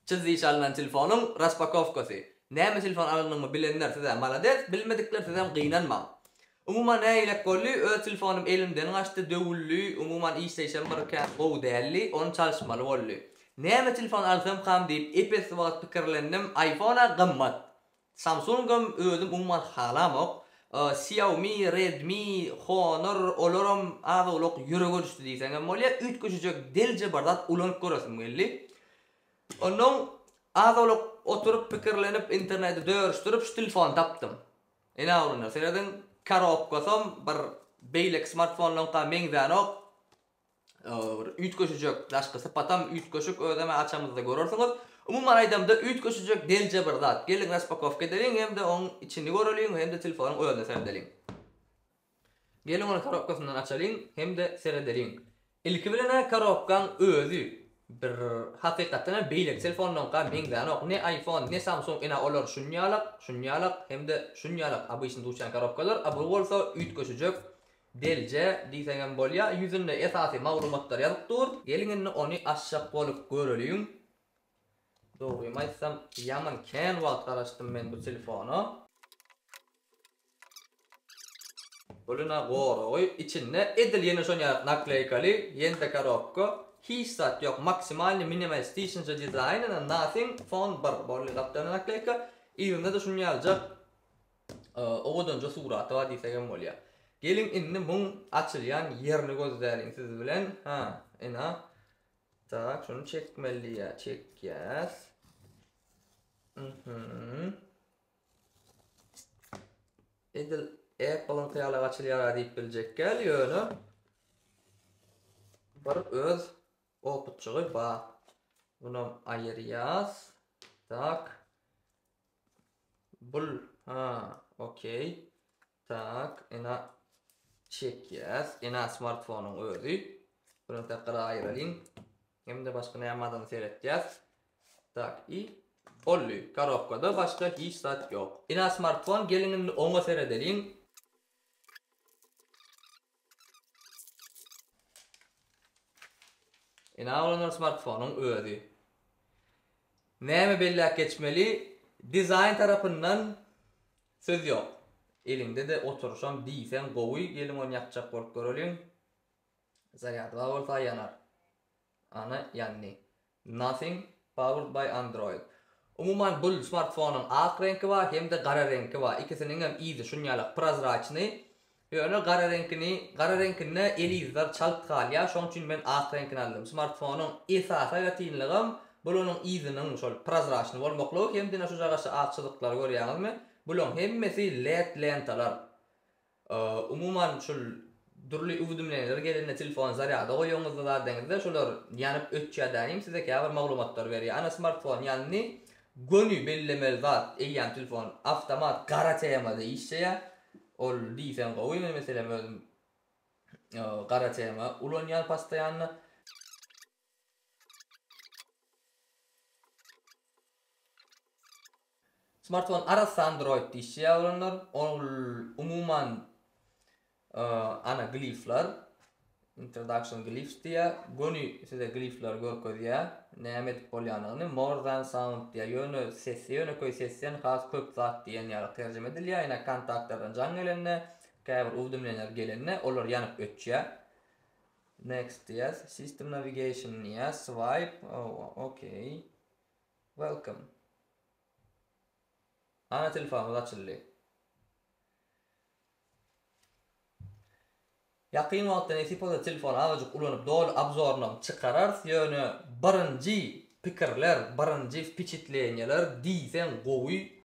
çiziş alınan telefonun raspakovkası. Näme telefon alınmagy bilenler size malades, bilmedikler size gynanma. Umuman näýilek bolly, öz telefonum elimden gaçdy, döwüllü, umuman işleýşem barka, gowy dälli, onu çalışmaly bolly. Näme telefon alsam ham diýip epes wagt pikirlendim, iPhone'a gymmat. Samsung'um özüm umuman halamok. Xiaomi, Redmi, Honor, olorum azolok ýürege düşdi diýseňem bolýar. 3 köşejek delje bardat ulanyp göresim geldi. Onun azolok oturup pikirlenip internette dörüşdirip şu telefon tapdym. Ina urunlar seredin karobkasam bir beýlek smartphone-laňka meňzänok 3 köşejek daşky patam 3 köşek ödeme açamyzda görersiňiz. Umuman aýdamda 3 köşejek delje bir zat. Gelin raspakovka edeliň hem de oň içini göreliň hem de telefonyň özüne seredeliň. Gelin onu karobkasyndan açalyň hem de seredeliň. Ilki bilen karobkan özü bir hakykatdan beýlek telefonlaňka meňzänok ne iPhone ne Samsung ina olar şunýalak hem de şunýalak abyşyn duýan karobkalar bu bolsa 3 köşejek delje diýseňem bolýar. Ýüzünde esasy maglumatlar ýazypdyr. Gelin onu aşşak bolup göreliň. Doğru emaysam yaman kän wagt garaşdym men bu telefonu. Boluna goýy içinde edil ýene şonýa nakleykaly ýende karobka. Hiç zat yok. Maksimal minimalistische design and nothing phone bar bolly laptopna nakleyka. Ýerinde de şunýaljak ogodonja suraty var diýsegem bolýar. Gelin indi muň açylýan ýerini gözläriň siz bilen. Ina tak şunu çekmeli çekýäs. Edil Apple'ın kıyalı açılýar diýip biljekkel ýöne. Bir öz oputçugy bar. Bunu aýyrýas. Tak. Bul okey. Tak, ina çekýäs. Ina smartphone-nyň özü. Bunu takara aýralyň. Hem de başka nämadan seretýäs. Tak, bolly. Karobkada başka hiç zat yok. Ina smartphone gelinin oňa seredeliň. Ina olan smartphone-nyň özü. Näme belläp geçmeli? Dizayn tarapyndan söz yok. Elinde de oturuşan diýsen gowy gelin onu ýakjak bolup göreliň. Zaryady bolsa ýanar. Ana ýanny. Nothing powered by Android. Umuman bu smartphone-nyň ak rengi var hem de gara rengi var. İkisiniň hem iýdi şunýalak prozraçny. Ýöne gara rengini elizler çaltgalýar. Şoň üçin men ak rengini aldım. Smartphone-nyň esasy ýatynlygym bulanyň iýdiniň şol prozraçny bolmaklygy hem de şu jagaşy ak çyzyklar görýäňizmi? Bulan hemmesi LED lentalar. Umuman şol durly ugdumlar gelene telefon zaryada goýuňyzda deňizde şolar ýanyp ötýärdiň size käbir maglumatlar berýär. Ana smartphone ýanny gönü bellemeli zat eýän telefon avtomat gara temada işleýär. Ol diýsen gowy meselem özüm gara tema ulanýar pastaýanly. Smartphone arasy Android diýişýär olanlar. Ol umuman ana gliflar introduction glyphs diýär. Gönü size gliflar görkezýär. Näme edip bolýanyny more than sound diýär. Ýöne ses, ýöne köý sesden has köp zat diýen ýaly terjime edilýär. Ýa kontaktlardan jan gelenne, käbir ugdumlar gelenne, olar ýanyp ötýär. Next diýär. System navigation diýär. Swipe. Okay. Welcome. Ana telefonumuz açyldy. Ýakyn wagtda näsipoda telefon azajyk ulanyp dol abzorundan çykarar, ýöne birinji pikirler, birinji wpечатлениялар diýsen gowy